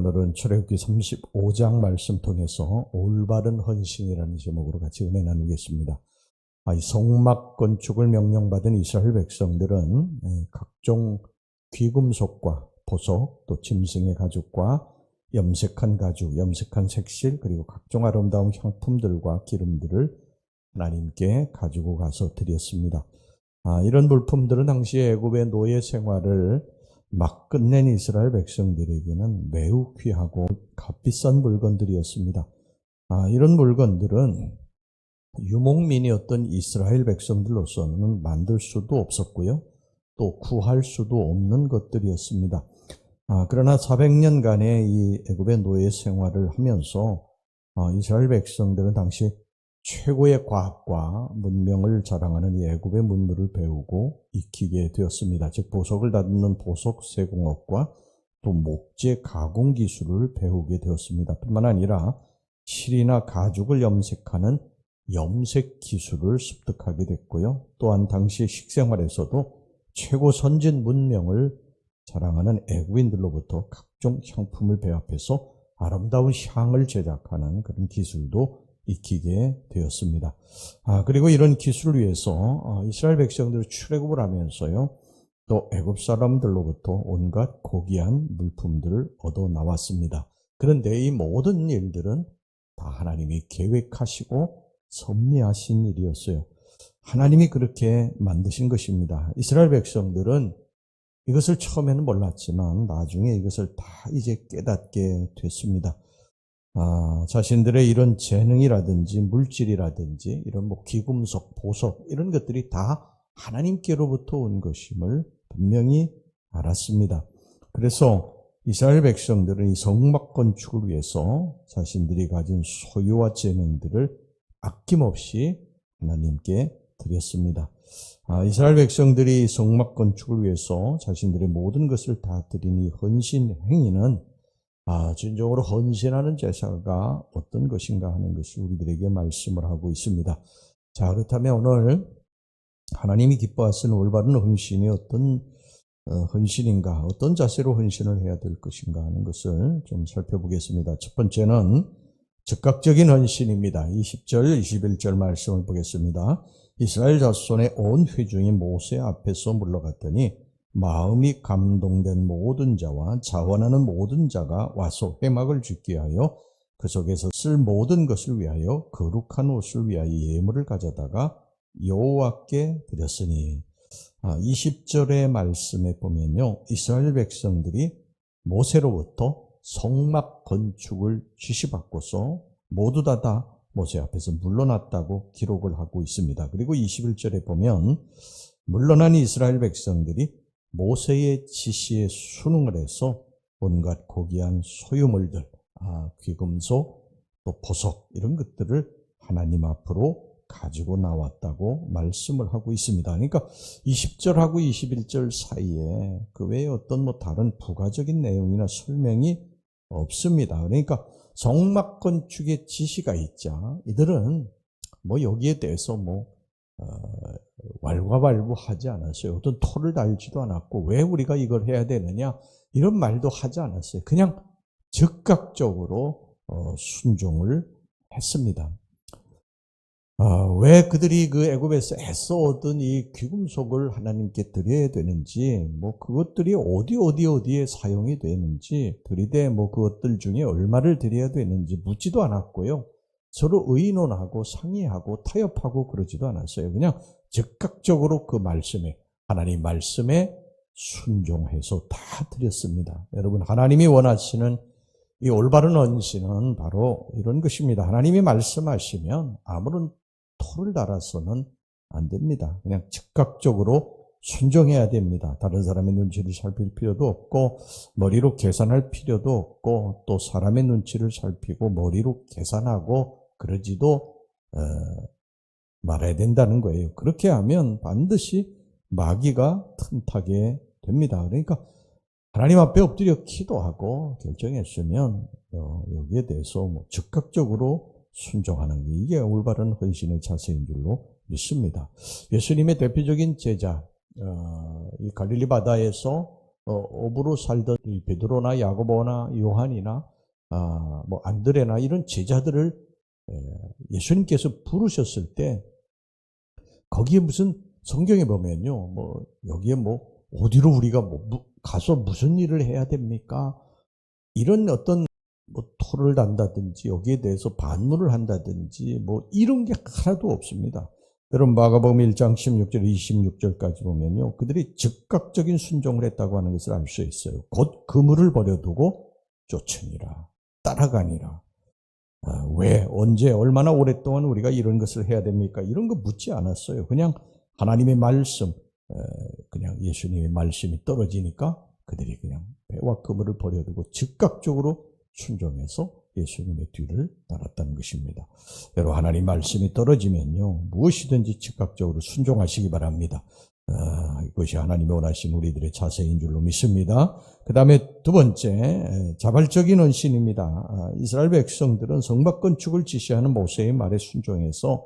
오늘은 출애굽기 35장 말씀 통해서 올바른 헌신이라는 제목으로 같이 은혜 나누겠습니다. 이 성막 건축을 명령받은 이스라엘 백성들은 각종 귀금속과 보석, 또 짐승의 가죽과 염색한 가죽, 염색한 색실, 그리고 각종 아름다운 향품들과 기름들을 하나님께 가지고 가서 드렸습니다. 이런 물품들은 당시 애굽의 노예 생활을 막 끝낸 이스라엘 백성들에게는 매우 귀하고 값비싼 물건들이었습니다. 이런 물건들은 유목민이었던 이스라엘 백성들로서는 만들 수도 없었고요. 또 구할 수도 없는 것들이었습니다. 그러나 400년간의 이 애굽의 노예 생활을 하면서 이스라엘 백성들은 당시 최고의 과학과 문명을 자랑하는 이 애굽의 문물을 배우고 익히게 되었습니다. 즉 보석을 다듬는 보석 세공업과 또 목재 가공 기술을 배우게 되었습니다. 뿐만 아니라 실이나 가죽을 염색하는 염색 기술을 습득하게 됐고요. 또한 당시 식생활에서도 최고 선진 문명을 자랑하는 애굽인들로부터 각종 향품을 배합해서 아름다운 향을 제작하는 그런 기술도 익히게 되었습니다. 그리고 이런 기술을 위해서 이스라엘 백성들이 출애굽을 하면서요, 또 애굽 사람들로부터 온갖 고귀한 물품들을 얻어 나왔습니다. 그런데 이 모든 일들은 다 하나님이 계획하시고 섭리하신 일이었어요. 하나님이 그렇게 만드신 것입니다. 이스라엘 백성들은 이것을 처음에는 몰랐지만 나중에 이것을 다 이제 깨닫게 됐습니다. 자신들의 이런 재능이라든지 물질이라든지 이런 귀금속, 보석 이런 것들이 다 하나님께로부터 온 것임을 분명히 알았습니다. 그래서 이스라엘 백성들은 이 성막 건축을 위해서 자신들이 가진 소유와 재능들을 아낌없이 하나님께 드렸습니다. 이스라엘 백성들이 성막 건축을 위해서 자신들의 모든 것을 다 드린 이 헌신 행위는 진정으로 헌신하는 제사가 어떤 것인가 하는 것을 우리들에게 말씀을 하고 있습니다. 자, 그렇다면 오늘 하나님이 기뻐하시는 올바른 헌신이 어떤 헌신인가, 어떤 자세로 헌신을 해야 될 것인가 하는 것을 좀 살펴보겠습니다. 첫 번째는 즉각적인 헌신입니다. 20절, 21절 말씀을 보겠습니다. 이스라엘 자손의 온 회중이 모세 앞에서 물러갔더니 마음이 감동된 모든 자와 자원하는 모든 자가 와서 회막을 짓게 하여 그 속에서 쓸 모든 것을 위하여 거룩한 옷을 위하여 예물을 가져다가 여호와께 드렸으니 20절의 말씀에 보면요, 이스라엘 백성들이 모세로부터 성막 건축을 지시받고서 모두 다 모세 앞에서 물러났다고 기록을 하고 있습니다. 그리고 21절에 보면 물러난 이스라엘 백성들이 모세의 지시에 순응을 해서 온갖 고귀한 소유물들, 귀금속, 또 보석 이런 것들을 하나님 앞으로 가지고 나왔다고 말씀을 하고 있습니다. 그러니까 20절하고 21절 사이에 그 외에 어떤 다른 부가적인 내용이나 설명이 없습니다. 그러니까 성막 건축의 지시가 있자 이들은 여기에 대해서 왈가왈부하지 않았어요. 어떤 토를 달지도 않았고 왜 우리가 이걸 해야 되느냐 이런 말도 하지 않았어요. 그냥 즉각적으로 순종을 했습니다. 왜 그들이 그 애굽에서 애써 얻은 이 귀금속을 하나님께 드려야 되는지, 그것들이 어디에 사용이 되는지, 들이대 그것들 중에 얼마를 드려야 되는지 묻지도 않았고요. 서로 의논하고 상의하고 타협하고 그러지도 않았어요. 그냥 즉각적으로 그 말씀에, 하나님 말씀에 순종해서 다 드렸습니다. 여러분, 하나님이 원하시는 이 올바른 헌신은 바로 이런 것입니다. 하나님이 말씀하시면 아무런 토를 달아서는 안 됩니다. 그냥 즉각적으로 순종해야 됩니다. 다른 사람의 눈치를 살필 필요도 없고 머리로 계산할 필요도 없고 또 사람의 눈치를 살피고 머리로 계산하고 그러지도 말아야 된다는 거예요. 그렇게 하면 반드시 마귀가 틈타게 됩니다. 그러니까 하나님 앞에 엎드려 기도하고 결정했으면 여기에 대해서 즉각적으로 순종하는 게 이게 올바른 헌신의 자세인 줄로 믿습니다. 예수님의 대표적인 제자, 이 갈릴리 바다에서 어부로 살던 이 베드로나 야고보나 요한이나 뭐 안드레나 이런 제자들을 예수님께서 부르셨을 때 거기에 무슨 성경에 보면요, 뭐 여기에 뭐 어디로 우리가 가서 무슨 일을 해야 됩니까? 이런 어떤 뭐 토를 단다든지 여기에 대해서 반문을 한다든지 뭐 이런 게 하나도 없습니다. 여러분 마가복음 1장 16절 26절까지 보면요, 그들이 즉각적인 순종을 했다고 하는 것을 알 수 있어요. 곧 그물을 버려두고 쫓으니라, 따라가니라. 왜, 언제, 얼마나 오랫동안 우리가 이런 것을 해야 됩니까? 이런 거 묻지 않았어요. 그냥 하나님의 말씀, 그냥 예수님의 말씀이 떨어지니까 그들이 그냥 배와 그물을 버려두고 즉각적으로 순종해서 예수님의 뒤를 따랐다는 것입니다. 여러분, 하나님 말씀이 떨어지면요, 무엇이든지 즉각적으로 순종하시기 바랍니다. 이것이 하나님이 원하신 우리들의 자세인 줄로 믿습니다. 그 다음에 두 번째, 자발적인 헌신입니다. 이스라엘 백성들은 성막 건축을 지시하는 모세의 말에 순종해서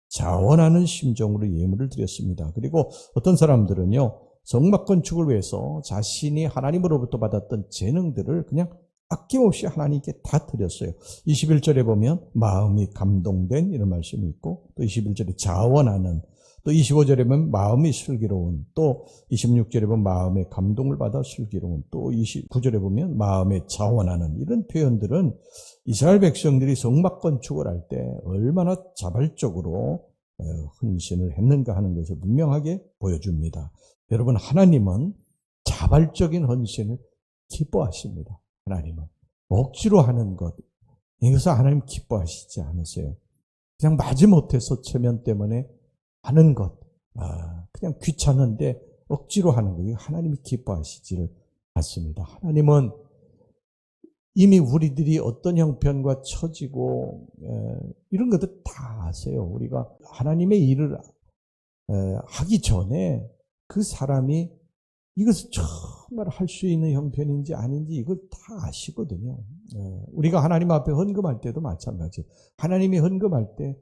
자원하는 심정으로 예물을 드렸습니다. 그리고 어떤 사람들은요, 성막 건축을 위해서 자신이 하나님으로부터 받았던 재능들을 그냥 아낌없이 하나님께 다 드렸어요. 21절에 보면 마음이 감동된 이런 말씀이 있고, 또 21절에 자원하는, 또 25절에 보면 마음이 슬기로운, 또 26절에 보면 마음의 감동을 받아 슬기로운, 또 29절에 보면 마음에 자원하는, 이런 표현들은 이스라엘 백성들이 성막 건축을 할 때 얼마나 자발적으로 헌신을 했는가 하는 것을 분명하게 보여줍니다. 여러분, 하나님은 자발적인 헌신을 기뻐하십니다. 하나님은 억지로 하는 것, 이것을 하나님 기뻐하시지 않으세요. 그냥 마지못해서 체면 때문에 하는 것, 그냥 귀찮은데 억지로 하는 것, 이거 하나님이 기뻐하시지를 않습니다. 하나님은 이미 우리들이 어떤 형편과 처지고 이런 것들 다 아세요. 우리가 하나님의 일을 하기 전에 그 사람이 이것을 정말 할 수 있는 형편인지 아닌지 이걸 다 아시거든요. 우리가 하나님 앞에 헌금할 때도 마찬가지예요. 하나님이 헌금할 때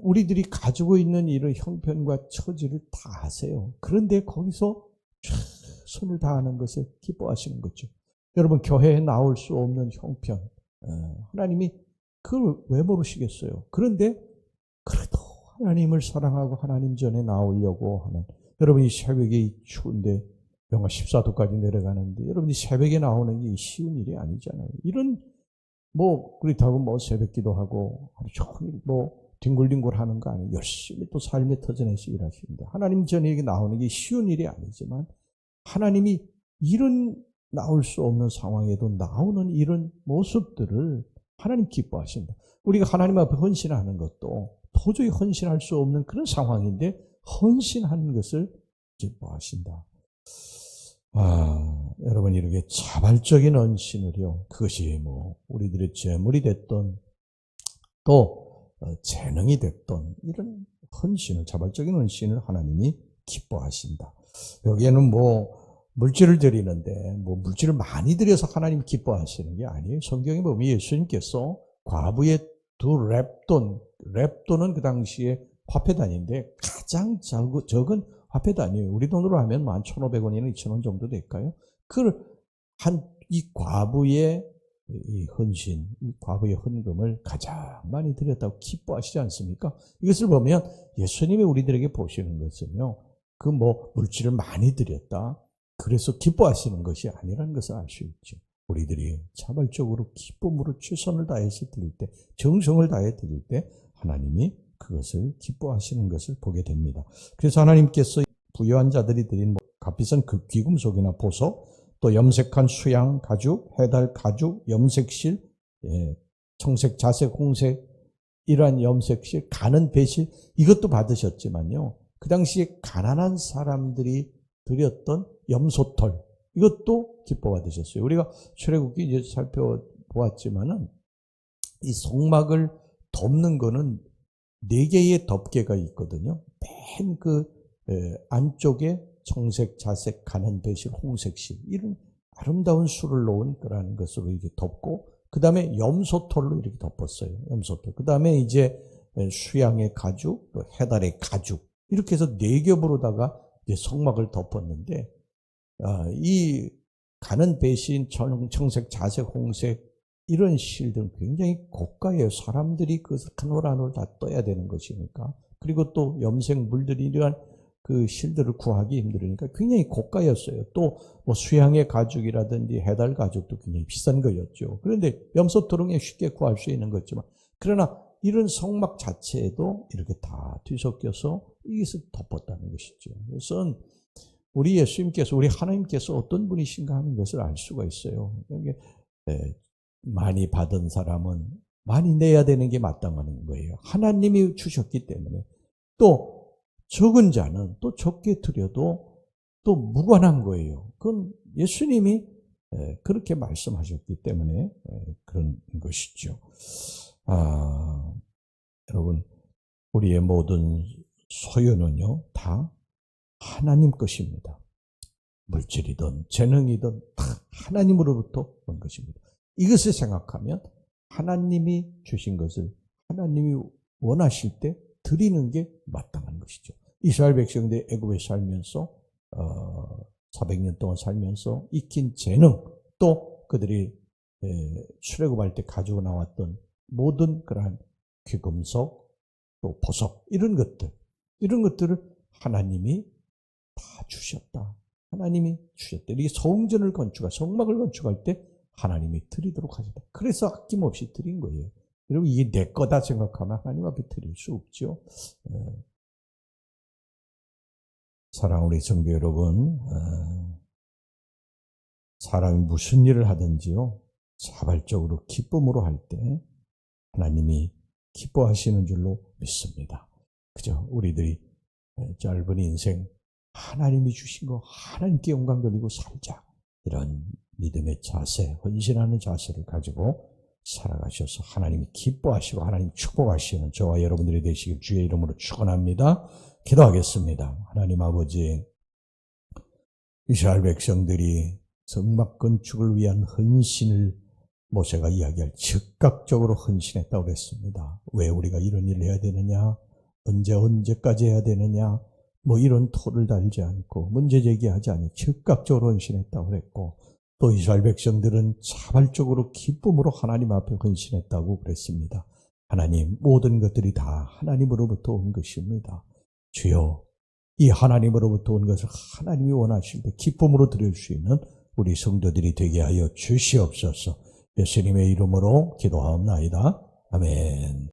우리들이 가지고 있는 이런 형편과 처지를 다 아세요. 그런데 거기서 최선을 다하는 것을 기뻐하시는 거죠. 여러분, 교회에 나올 수 없는 형편, 하나님이 그걸 왜 모르시겠어요? 그런데 그래도 하나님을 사랑하고 하나님 전에 나오려고 하는, 여러분이 새벽에 추운데 영하 14도까지 내려가는데 여러분이 새벽에 나오는 게 쉬운 일이 아니잖아요. 이런 그렇다고 새벽 기도하고 하루 종일 뒹굴뒹굴 하는 거 아니에요. 열심히 또 삶의 터전에서 일하십니다. 하나님 전에 나오는 게 쉬운 일이 아니지만 하나님이 이런 나올 수 없는 상황에도 나오는 이런 모습들을 하나님 기뻐하신다. 우리가 하나님 앞에 헌신하는 것도 도저히 헌신할 수 없는 그런 상황인데 헌신하는 것을 기뻐하신다. 여러분, 이렇게 자발적인 헌신을요, 그것이 우리들의 재물이 됐던 또 재능이 됐던 이런 헌신을, 자발적인 헌신을 하나님이 기뻐하신다. 여기에는 물질을 드리는데 물질을 많이 드려서 하나님 기뻐하시는 게 아니에요. 성경에 보면 예수님께서 과부의 두 랩돈은 그 당시에 화폐단인데 가장 적은 화폐단이에요. 우리 돈으로 하면 1,500원이나 2,000원 정도 될까요? 이 과부의 이 헌신, 이 과부의 헌금을 가장 많이 드렸다고 기뻐하시지 않습니까? 이것을 보면 예수님이 우리들에게 보시는 것은요, 물질을 많이 드렸다, 그래서 기뻐하시는 것이 아니라는 것을 알 수 있죠. 우리들이 자발적으로 기쁨으로 최선을 다해서 드릴 때, 정성을 다해 드릴 때 하나님이 그것을 기뻐하시는 것을 보게 됩니다. 그래서 하나님께서 부유한 자들이 드린 값비싼 귀금속이나 보석, 또 염색한 수양 가죽, 해달 가죽, 염색실, 청색, 자색, 홍색, 이러한 염색실, 가는 배실, 이것도 받으셨지만요, 그 당시에 가난한 사람들이 드렸던 염소털, 이것도 기뻐 받으셨어요. 우리가 출애굽기 이제 살펴보았지만은 이 성막을 덮는 거는 4개의 덮개가 있거든요. 맨 안쪽에 청색, 자색, 가는 배실, 홍색실, 이런 아름다운 술을 놓은 그러한 것으로 이렇게 덮고, 그 다음에 염소털로 이렇게 덮었어요. 염소털. 그 다음에 이제 수양의 가죽, 또 해달의 가죽, 이렇게 해서 4겹으로다가 이제 성막을 덮었는데, 이 가는 배신, 청색, 자색, 홍색 이런 실들은 굉장히 고가예요. 사람들이 그것을 한 올 한 올 다 떠야 되는 것이니까. 그리고 또 염색 물들이 이러한 그 실들을 구하기 힘들으니까 굉장히 고가였어요. 또 뭐 수양의 가죽이라든지 해달 가죽도 굉장히 비싼 거였죠. 그런데 염소토롱에 쉽게 구할 수 있는 거지만, 그러나 이런 성막 자체에도 이렇게 다 뒤섞여서 이것을 덮었다는 것이죠. 그래서 우리 예수님께서, 우리 하나님께서 어떤 분이신가 하는 것을 알 수가 있어요. 많이 받은 사람은 많이 내야 되는 게 마땅한 거예요. 하나님이 주셨기 때문에. 또 적은 자는 또 적게 드려도 또 무관한 거예요. 그건 예수님이 그렇게 말씀하셨기 때문에 그런 것이죠. 여러분, 우리의 모든 소유는요, 다 하나님 것입니다. 물질이든 재능이든 다 하나님으로부터 온 것입니다. 이것을 생각하면 하나님이 주신 것을 하나님이 원하실 때 드리는 게 마땅한 것이죠. 이스라엘 백성들이 애굽에 살면서 400년 동안 살면서 익힌 재능, 또 그들이 출애굽할 때 가지고 나왔던 모든 그러한 귀금속, 또 보석, 이런 것들을 하나님이 다 주셨다. 하나님이 주셨다. 이게 성전을 성막을 건축할 때 하나님이 드리도록 하셨다. 그래서 아낌없이 드린 거예요. 여러분, 이게 내 거다 생각하면 하나님 앞에 드릴 수 없죠. 사랑하는 우리 성도 여러분, 사람이 무슨 일을 하든지요, 자발적으로 기쁨으로 할 때 하나님이 기뻐하시는 줄로 믿습니다. 그죠? 우리들이 짧은 인생 하나님이 주신 거 하나님께 영광 돌리고 살자. 이런 믿음의 자세, 헌신하는 자세를 가지고 살아가셔서 하나님이 기뻐하시고 하나님 축복하시는 저와 여러분들이 되시길 주의 이름으로 축원합니다. 기도하겠습니다. 하나님 아버지, 이스라엘 백성들이 성막 건축을 위한 헌신을 모세가 이야기할 즉각적으로 헌신했다고 그랬습니다. 왜 우리가 이런 일을 해야 되느냐? 언제까지 해야 되느냐? 뭐 이런 토를 달지 않고 문제 제기하지 않고 즉각적으로 헌신했다고 그랬고, 또 이스라엘 백성들은 자발적으로 기쁨으로 하나님 앞에 헌신했다고 그랬습니다. 하나님, 모든 것들이 다 하나님으로부터 온 것입니다. 주여, 이 하나님으로부터 온 것을 하나님이 원하실 때 기쁨으로 드릴 수 있는 우리 성도들이 되게 하여 주시옵소서. 예수님의 이름으로 기도하옵나이다. 아멘.